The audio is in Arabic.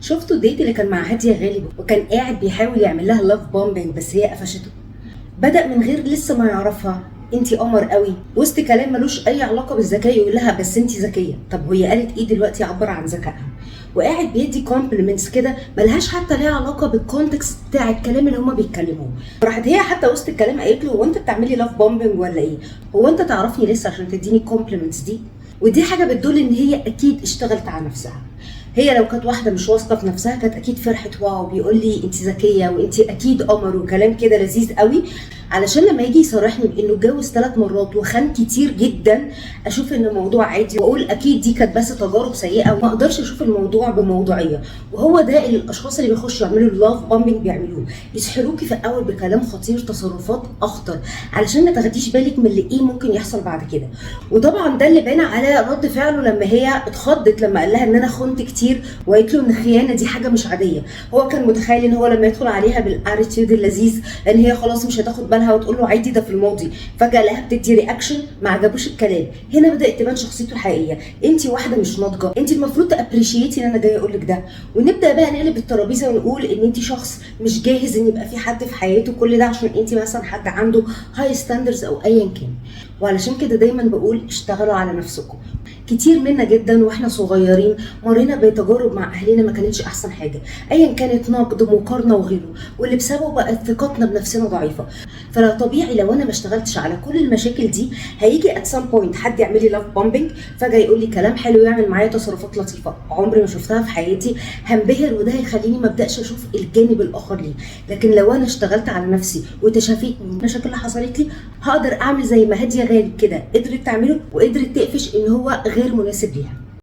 شفتوا الديت اللي كان مع هادية غالب وكان قاعد بيحاول يعمل لها لاف بومبينج بس هي قفشته؟ بدأ من غير لسه ما يعرفها انتي قمر قوي، وسط كلام ملوش اي علاقه بالذكاء يقول لها بس انتي ذكيه. طب هي قالت ايه دلوقتي يعبر عن ذكائها؟ وقاعد بيدي كومبلمنتس كده ملهاش حتى ليها علاقه بالكونتكست بتاع الكلام اللي هما بيتكلموه. راحت هي حتى وسط الكلام قالت له هو انت بتعملي لاف بومبينج ولا ايه؟ هو انت تعرفني لسه عشان تديني الكومبلمنتس دي؟ ودي حاجه بتدل ان هي اكيد اشتغلت على نفسها. هي لو كانت واحده مش واثقه في نفسها كانت اكيد فرحت واو بيقول لي انت ذكيه وانت اكيد قمر وكلام كده لذيذ قوي، علشان لما يجي يصارحني بانه اتجوز 3 مرات وخان كتير جدا اشوف ان الموضوع عادي واقول اكيد دي كانت بس تجارب سيئه وما اقدرش اشوف الموضوع بموضوعيه. وهو ده اللي الاشخاص اللي بيخشوا يعملوا اللاف بومبينج بيعملوه، يسحروكي في الاول بكلام خطير تصرفات اخطر علشان ما تاخديش بالك من اللي ايه ممكن يحصل بعد كده. وطبعا ده اللي بان على رد فعله لما هي اتخضت لما قال لها ان انا خنت كتير وقالت له ان الخيانه دي حاجه مش عاديه. هو كان متخيل ان هو لما يدخل عليها بالاتيتيود اللذيذ ان هي خلاص مش هتاخد بالها وتقول له عادي ده في الماضي، فجاه لها بتدي رياكشن ما عجبوش الكلام. هنا بدات تبان شخصيته الحقيقيه. انت واحده مش ناضجه، انت المفروض تابريشيتي ان انا جايه اقول لك ده، ونبدا بقى نقلب الترابيزه ونقول ان انت شخص مش جاهز ان يبقى في حد في حياته كل ده عشان انت مثلا حد عنده هاي ستاندرز او ايا كان. وعلشان كده دايما بقول اشتغلوا على نفسكم. كتير منا جدا واحنا صغيرين مرينا بتجارب مع اهلنا ما كانتش احسن حاجه، ايا كانت نقد مقارنه وغيره، واللي بسببه بقت ثقتنا بنفسنا ضعيفه. فلا طبيعي لو انا ما اشتغلتش على كل المشاكل دي هيجي ات سام بوينت حد يعمل لي لاف بومبينج، فجاه يقول لي كلام حلو يعمل معايا تصرفات لطيفه عمري ما شفتها في حياتي، هنبهر وده هيخليني ما ابداش اشوف الجانب الاخر ليه. لكن لو انا اشتغلت على نفسي وتشافيت من المشاكل اللي حصلت لي هقدر اعمل زي ما هادية غالب كده قدرت تعمله وقدرت تقفش ان هو غير مناسب ليها.